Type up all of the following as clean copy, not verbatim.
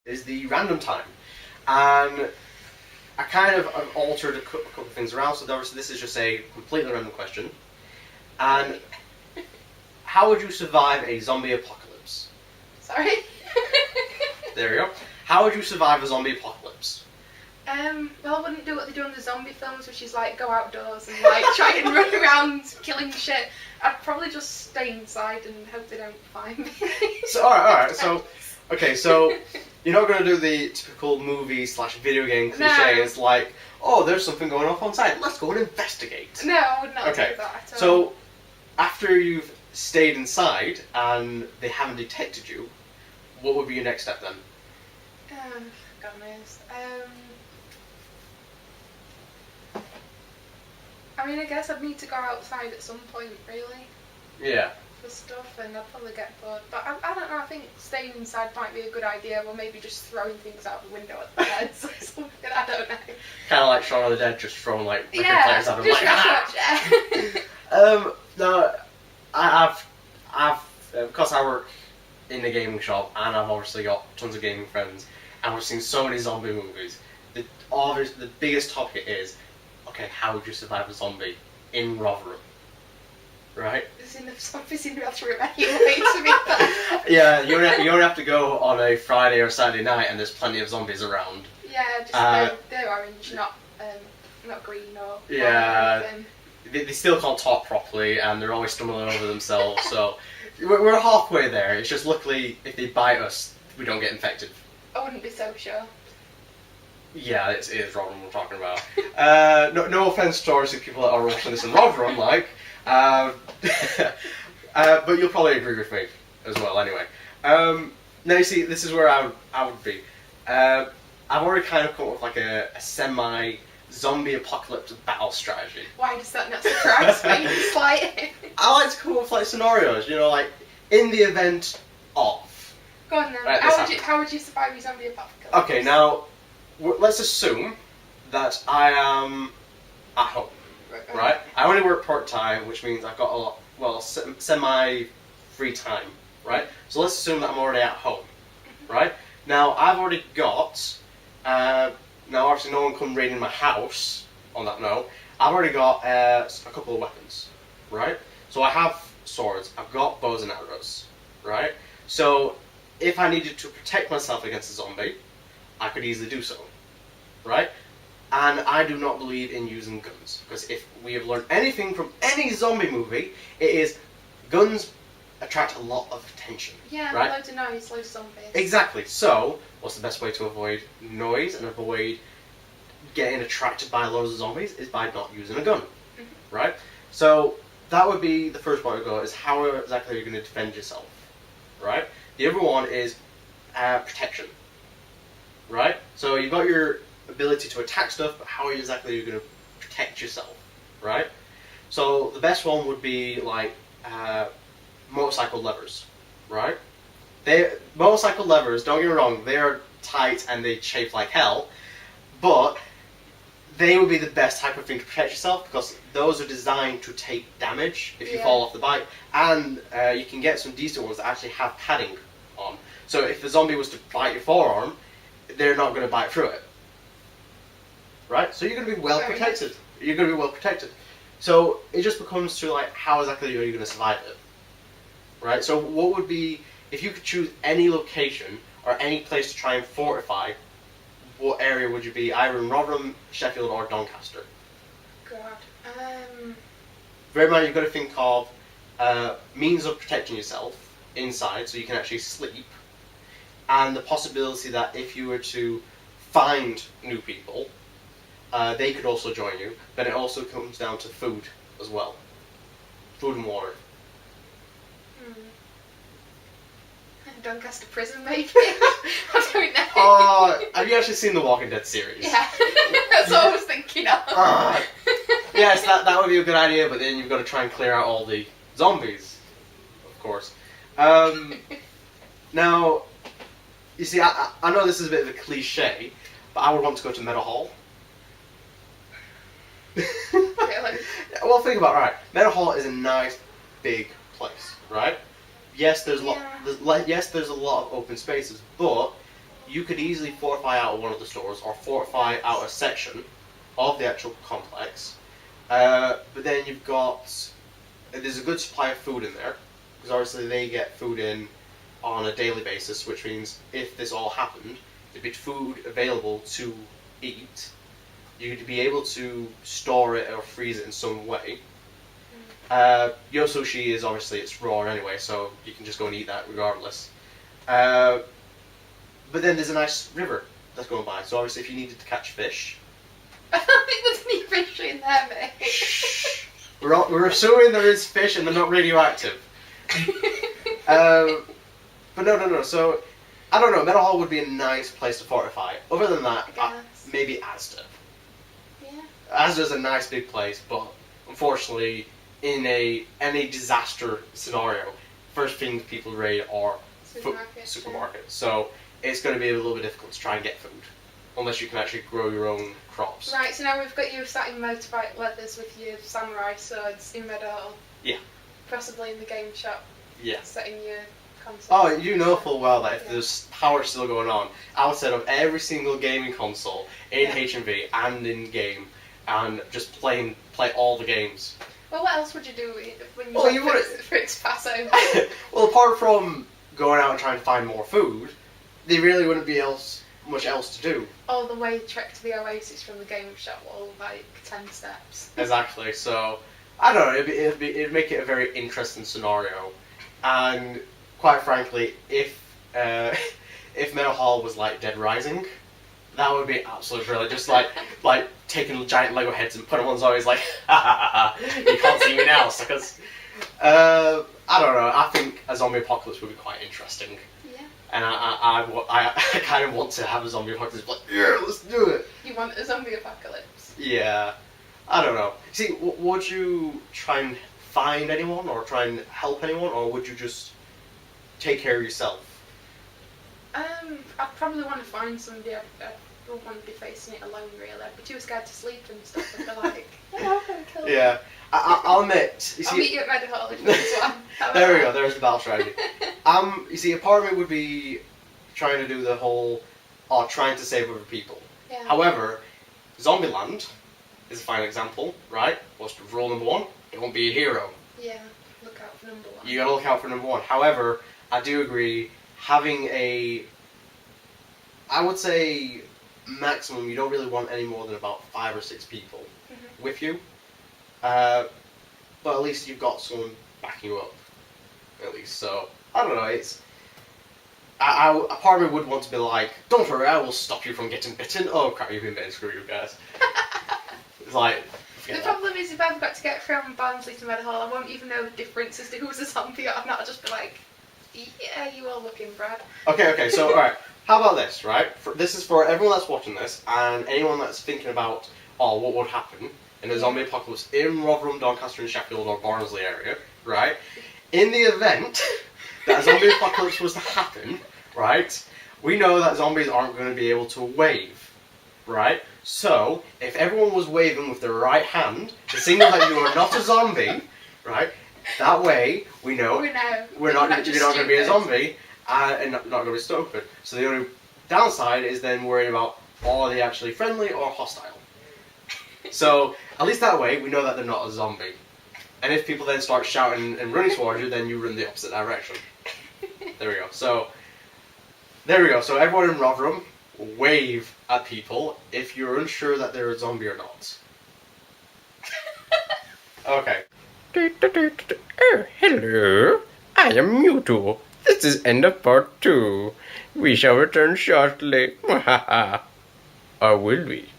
is the random time. And I kind of altered a couple of things around, so obviously this is just a completely random question. And how would you survive a zombie apocalypse? Sorry? There we go. How would you survive a zombie apocalypse? Well, I wouldn't do what they do in the zombie films, which is like go outdoors and like try and run around killing shit. I'd probably just stay inside and hope they don't find me. So alright, so okay, so you're not gonna do the typical movie/video game cliche. No. It's like, oh, there's something going on outside. Let's go and investigate. No, I would not Okay, do that at all. so after you've stayed inside and they haven't detected you, what would be your next step then? Goodness. I mean, I guess I'd need to go outside at some point, really, Yeah. for stuff, and I'd probably get bored. But I don't know, I think staying inside might be a good idea, or maybe just throwing things out the window at the heads or something, I don't know. Kind of like Shaun of the Dead, just throwing like record Yeah, players out of just like. No, I've because I work in a gaming shop, and I've obviously got tons of gaming friends, and we've seen so many zombie movies. The biggest topic is, okay, how would you survive a zombie in Rotherham? Right? There's enough zombies in Rotherham anyway, to be fair. Yeah, you only have to go on a Friday or Saturday night, and there's plenty of zombies around. Yeah, just they're orange, not green or Yeah. anything. They still can't talk properly, and they're always stumbling over themselves. So we're halfway there. It's just luckily if they bite us, we don't get infected. I wouldn't be so sure. Yeah, it is Rotherham we're talking about. No offense to obviously people that are watching this in Rotherham, like, but you'll probably agree with me as well. Anyway, now you see, this is where I would be. I've already kind of come up with like a semi-zombie apocalypse battle strategy. Why does that not surprise me? It's like... I like to come up with like scenarios, like in the event of. Go on then. Right, How would you survive your zombie apocalypse? Okay, now let's assume that I am at home, right? I only work part-time, which means I've got a lot, semi-free time, right? So let's assume that I'm already at home, right? Now I've already got, now obviously no one can raid in my house, on that note. I've already got a couple of weapons, right? So I have swords, I've got bows and arrows, right? So if I needed to protect myself against a zombie, I could easily do so, right? And I do not believe in using guns, because if we have learned anything from any zombie movie, it is guns attract a lot of attention. Yeah, right? Loads of noise, loads of zombies. Exactly. So, what's the best way to avoid noise and avoid getting attracted by loads of zombies is by not using a gun, right? So that would be the first point to go, is how exactly are you going to defend yourself, right? The other one is protection, right? So you've got your ability to attack stuff, but how exactly are you going to protect yourself, right? So the best one would be like motorcycle levers, right? Motorcycle levers, don't get me wrong, they are tight and they chafe like hell, but they would be the best type of thing to protect yourself, because those are designed to take damage if you fall off the bike, and you can get some decent ones that actually have padding on. So if the zombie was to bite your forearm, they're not going to bite through it, right? So you're going to be well protected. You're going to be well protected. So it just becomes to like, how exactly are you going to survive it, right? So what would be, if you could choose any location or any place to try and fortify, what area would you be? Either in Rotherham, Sheffield, or Doncaster? God. Bear in mind, you've got to think of means of protecting yourself inside, so you can actually sleep, and the possibility that if you were to find new people, they could also join you. Then it also comes down to food as well. Food and water. Doncaster prison, maybe? I don't know. Have you actually seen the Walking Dead series? Yeah, that's what I was thinking of. Yes, that would be a good idea, but then you've got to try and clear out all the zombies, of course. Now, you see, I know this is a bit of a cliche, but I would want to go to Meadowhall. Really? Well, think about it, right? Meadowhall is a nice, big place, right? Yes, there's a lot of open spaces, but you could easily fortify out one of the stores or fortify out a section of the actual complex. But then you've got, there's a good supply of food in there, because obviously they get food in on a daily basis, which means if this all happened, there'd be food available to eat. You'd be able to store it or freeze it in some way. Yo sushi is obviously, it's raw anyway, so you can just go and eat that regardless. But then there's a nice river that's going by, so obviously if you needed to catch fish... I don't think there's any fish in there, mate. Shh. We're assuming there is fish and they're not radioactive. But no, so, I don't know, Meadowhall would be a nice place to fortify. Other than that, maybe Asda. Yeah. Asda's a nice big place, but unfortunately, in any disaster scenario, first things people raid are supermarkets. So it's going to be a little bit difficult to try and get food, unless you can actually grow your own crops. Right, so now we've got you sat in motorbike leathers with your samurai swords in Meadowhall. Yeah. Possibly in the game shop. Yeah. Setting your console. Oh, you know full well that if there's power still going on, I would set up every single gaming console in HMV and in game, and just play all the games. Well, what else would you do when you fix pass over? Well, apart from going out and trying to find more food, there really wouldn't be much else to do. All the way trek to the Oasis from the game shop, all like 10 steps. Exactly. So I don't know. It'd make it a very interesting scenario, and quite frankly, if Meadowhall was like Dead Rising, that would be absolutely brilliant. Just like taking giant Lego heads and putting them on zombies, like, ha ha ha, you can't see me now, suckers. I don't know. I think a zombie apocalypse would be quite interesting. Yeah. And I kind of want to have a zombie apocalypse. Like, yeah, let's do it. You want a zombie apocalypse? Yeah. I don't know. See, would you try and find anyone or try and help anyone, or would you just take care of yourself? I'd probably want to find somebody. I wouldn't want to be facing it alone, really. I'd be too scared to sleep and stuff. I'd be like, yeah, I'm going to kill you. Yeah. I'll admit. I'll meet you at Meadowhall if this one. There we go, there's the battle strategy. You see, a part of it would be trying to do the whole, trying to save other people. Yeah. However, Zombieland is a fine example, right? What's rule number one? Don't be a hero. Yeah, look out for number one. You gotta look out for number one. However, I do agree, having I would say maximum, you don't really want any more than about 5 or 6 people with you. But at least you've got someone backing you up. At least, so I don't know. It's a part of me would want to be like, don't worry, I will stop you from getting bitten. Oh crap, you've been bitten. Screw you guys. It's like the problem is, if I've got to get from Barnsley to Meadowhall, I won't even know the difference as to who's a zombie or not. I'll just be like, yeah, you all looking, Brad. Okay. So all right, how about this? Right, this is for everyone that's watching this and anyone that's thinking about, what would happen in a zombie apocalypse in Rotherham, Doncaster, and Sheffield or Barnsley area, right? In the event that a zombie apocalypse was to happen, right, we know that zombies aren't going to be able to wave, right? So, if everyone was waving with their right hand to signal that you are not a zombie, right, that way we know you're not going to be a zombie and not going to be stupid. So the only downside is then worrying about, are they actually friendly or hostile? So, at least that way, we know that they're not a zombie. And if people then start shouting and running towards you, then you run the opposite direction. There we go. So, So everyone in Rotherham, wave at people if you're unsure that they're a zombie or not. Okay. Oh, hello. I am Mewtwo. This is end of part 2. We shall return shortly. Or will we?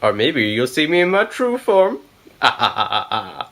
Or maybe you'll see me in my true form. Bye-bye.